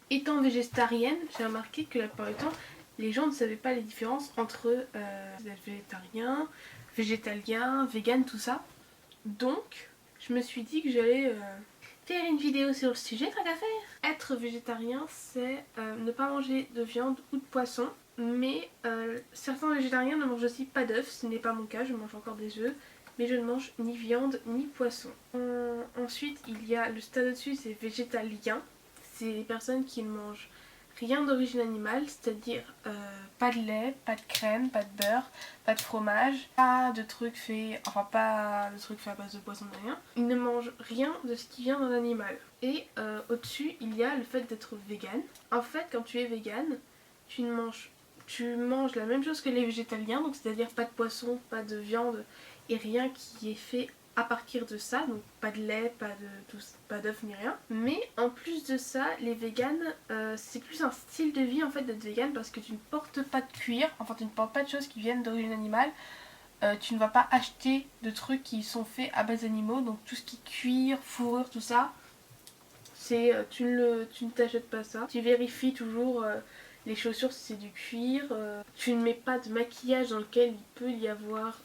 Étant végétarienne, j'ai remarqué que la plupart du temps, les gens ne savaient pas les différences entre végétarien, végétalien, vegan, tout ça. Donc, je me suis dit que j'allais faire une vidéo sur le sujet, tant qu'à faire. Être végétarien, c'est ne pas manger de viande ou de poisson. Mais certains végétariens ne mangent aussi pas d'œufs, ce n'est pas mon cas, je mange encore des œufs. Mais je ne mange ni viande ni poisson. Ensuite, il y a le stade au-dessus, c'est végétalien. C'est les personnes qui ne mangent rien d'origine animale, c'est-à-dire pas de lait, pas de crème, pas de beurre, pas de fromage, pas de trucs faits, enfin pas de trucs faits à base de poisson ni rien. Ils ne mangent rien de ce qui vient d'un animal. Et au-dessus, il y a le fait d'être vegan. En fait, quand tu es vegan, tu manges la même chose que les végétaliens, donc c'est-à-dire pas de poisson, pas de viande et rien qui est fait à partir de ça, donc pas de lait, pas d'œufs ni rien. Mais en plus de ça, les véganes, c'est plus un style de vie en fait d'être vegan parce que tu ne portes pas de cuir, enfin tu ne portes pas de choses qui viennent d'origine animale. Tu ne vas pas acheter de trucs qui sont faits à base d'animaux, donc tout ce qui est cuir, fourrure, tout ça, c'est tu ne t'achètes pas ça. Tu vérifies toujours les chaussures si c'est du cuir. Tu ne mets pas de maquillage dans lequel il peut y avoir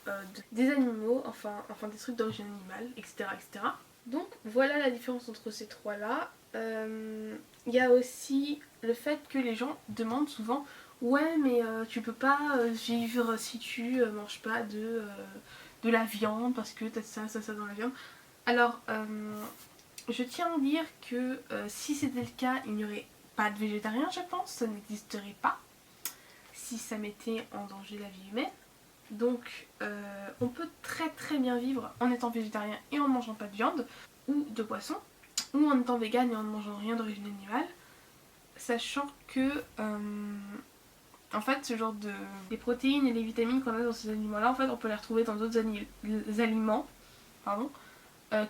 des animaux, enfin des trucs d'origine animale, etc., etc. Donc voilà la différence entre ces trois-là. Il y a aussi le fait que les gens demandent souvent ouais mais tu peux pas vivre si tu manges pas de la viande parce que t'as ça dans la viande. Alors je tiens à dire que si c'était le cas, il n'y aurait pas de végétarien, je pense, ça n'existerait pas si ça mettait en danger la vie humaine. Donc on peut très très bien vivre en étant végétarien et en ne mangeant pas de viande ou de poisson, ou en étant vegan et en ne mangeant rien d'origine animale, sachant que en fait ce genre de les protéines et les vitamines qu'on a dans ces aliments-là, en fait on peut les retrouver dans d'autres aliments, pardon,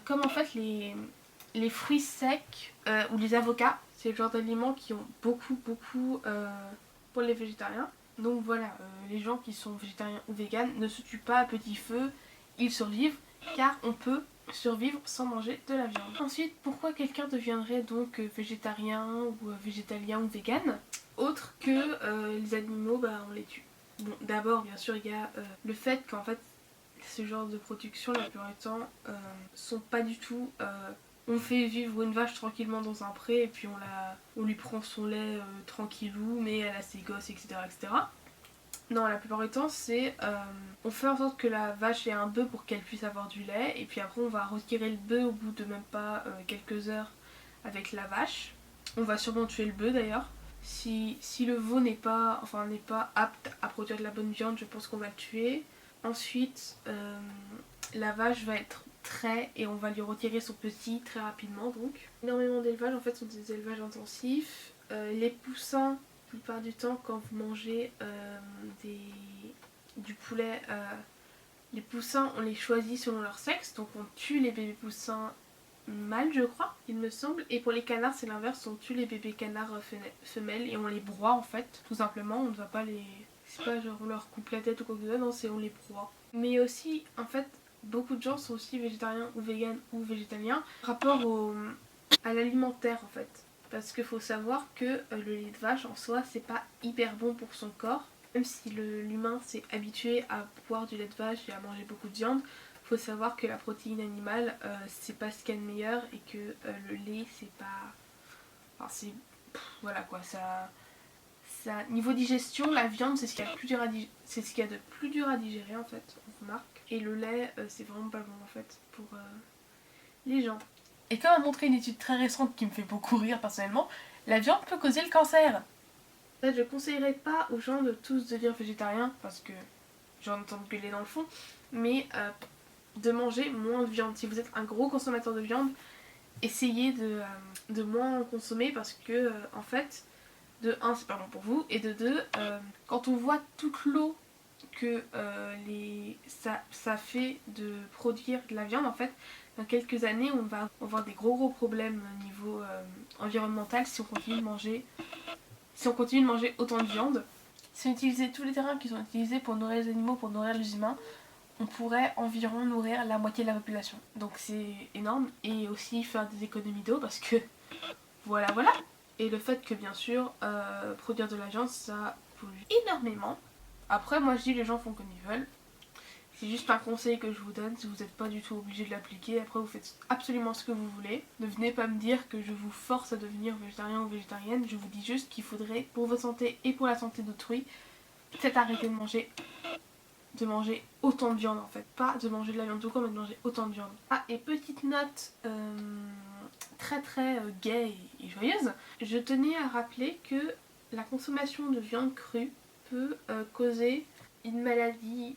comme en fait les fruits secs ou les avocats, c'est le genre d'aliments qui ont beaucoup pour les végétariens. Donc voilà, les gens qui sont végétariens ou véganes ne se tuent pas à petit feu, ils survivent car on peut survivre sans manger de la viande. Ensuite, pourquoi quelqu'un deviendrait donc végétarien ou végétalien ou vegan autre que les animaux, bah on les tue. Bon, d'abord, bien sûr, il y a le fait qu'en fait, ce genre de production, la plupart du temps, sont pas du tout. On fait vivre une vache tranquillement dans un pré et puis on lui prend son lait tranquillou, mais elle a ses gosses, etc., etc. Non, la plupart du temps, c'est on fait en sorte que la vache ait un bœuf pour qu'elle puisse avoir du lait, et puis après on va retirer le bœuf au bout de même pas quelques heures avec la vache. On va sûrement tuer le bœuf d'ailleurs. Si le veau n'est pas apte à produire de la bonne viande, je pense qu'on va le tuer. Ensuite, la vache va être trait et on va lui retirer son petit très rapidement donc. Énormément d'élevages en fait sont des élevages intensifs. Les poussins, la plupart du temps quand vous mangez du poulet, les poussins on les choisit selon leur sexe, donc on tue les bébés poussins mâles je crois, il me semble, et pour les canards c'est l'inverse, on tue les bébés canards femelles et on les broie en fait, tout simplement, on ne va pas les... C'est pas genre on leur coupe la tête ou quoi que ce soit, non c'est on les broie. Mais aussi en fait beaucoup de gens sont aussi végétariens ou véganes ou végétaliens rapport à l'alimentaire en fait. Parce qu'il faut savoir que le lait de vache en soi c'est pas hyper bon pour son corps. Même si l'humain s'est habitué à boire du lait de vache et à manger beaucoup de viande, faut savoir que la protéine animale c'est pas ce qu'il y a de meilleur et que le lait c'est pas... Enfin c'est... voilà quoi, ça... Niveau digestion, la viande c'est ce qu'il y a de plus dur à digérer en fait, on remarque. Et le lait c'est vraiment pas bon en fait pour les gens. Et comme a montré une étude très récente qui me fait beaucoup rire personnellement, la viande peut causer le cancer. En fait, je conseillerais pas aux gens de tous devenir végétariens parce que j'en entends gueuler dans le fond, mais de manger moins de viande. Si vous êtes un gros consommateur de viande, essayez de moins en consommer parce que en fait, de 1 c'est pas bon pour vous, et de 2 quand on voit toute l'eau que ça fait de produire de la viande, en fait dans quelques années on va avoir des gros problèmes au niveau environnemental si on continue de manger autant de viande. Si on utilisait tous les terrains qui sont utilisés pour nourrir les animaux, pour nourrir les humains, on pourrait environ nourrir la moitié de la population. Donc c'est énorme, et aussi faire des économies d'eau parce que voilà. Et le fait que bien sûr produire de la viande ça pollue énormément. Après moi je dis les gens font comme ils veulent. C'est juste un conseil que je vous donne, si vous n'êtes pas du tout obligé de l'appliquer, après vous faites absolument ce que vous voulez. Ne venez pas me dire que je vous force à devenir végétarien ou végétarienne, je vous dis juste qu'il faudrait, pour votre santé et pour la santé d'autrui, peut-être arrêter de manger autant de viande en fait. Pas de manger de la viande tout court, mais de manger autant de viande. Ah, et petite note très gaie et joyeuse, je tenais à rappeler que la consommation de viande crue peut causer une maladie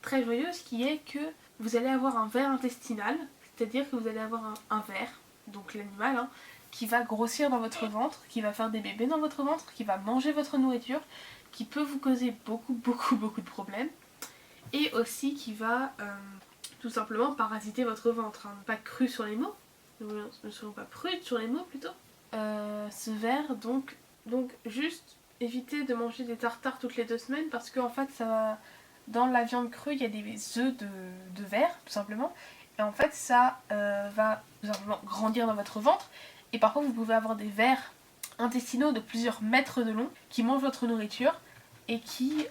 très joyeuse qui est que vous allez avoir un ver intestinal, c'est-à-dire que vous allez avoir un ver, donc l'animal, hein, qui va grossir dans votre ventre, qui va faire des bébés dans votre ventre, qui va manger votre nourriture, qui peut vous causer beaucoup de problèmes, et aussi qui va tout simplement parasiter votre ventre, hein. Pas cru sur les mots, ne soyons pas prudes sur les mots plutôt. Ce ver, donc juste évitez de manger des tartares toutes les 2 semaines parce qu'en fait ça va... Dans la viande crue, il y a des œufs de verre, tout simplement. Et en fait, ça va tout simplement grandir dans votre ventre. Et parfois, vous pouvez avoir des vers intestinaux de plusieurs mètres de long qui mangent votre nourriture et qui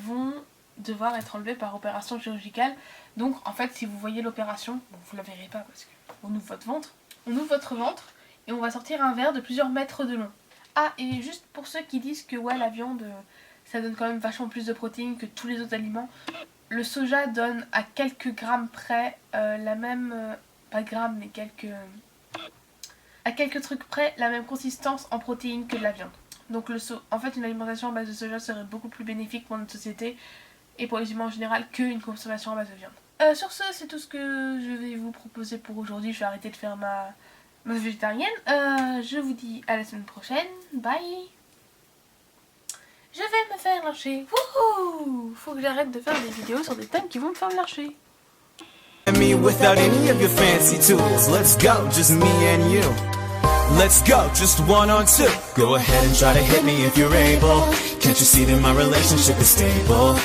vont devoir être enlevés par opération chirurgicale. Donc, en fait, si vous voyez l'opération, bon, vous la verrez pas parce qu'on ouvre votre ventre. On ouvre votre ventre et on va sortir un ver de plusieurs mètres de long. Ah, et juste pour ceux qui disent que ouais, la viande... ça donne quand même vachement plus de protéines que tous les autres aliments. Le soja donne à quelques grammes près la même... pas grammes, mais à quelques trucs près la même consistance en protéines que de la viande. Donc en fait une alimentation à base de soja serait beaucoup plus bénéfique pour notre société et pour les humains en général qu'une consommation à base de viande. Sur ce, c'est tout ce que je vais vous proposer pour aujourd'hui. Je vais arrêter de faire ma végétarienne. Je vous dis à la semaine prochaine. Bye. Je vais me faire lyncher. Wouhou! Faut que j'arrête de faire des vidéos sur des thèmes qui vont me faire lyncher. Me without any of your fancy tools. Let's go, just me and you. Let's go, just 1 or 2. Go ahead and try to hit me if you're able. Can't you see that my relationship is stable?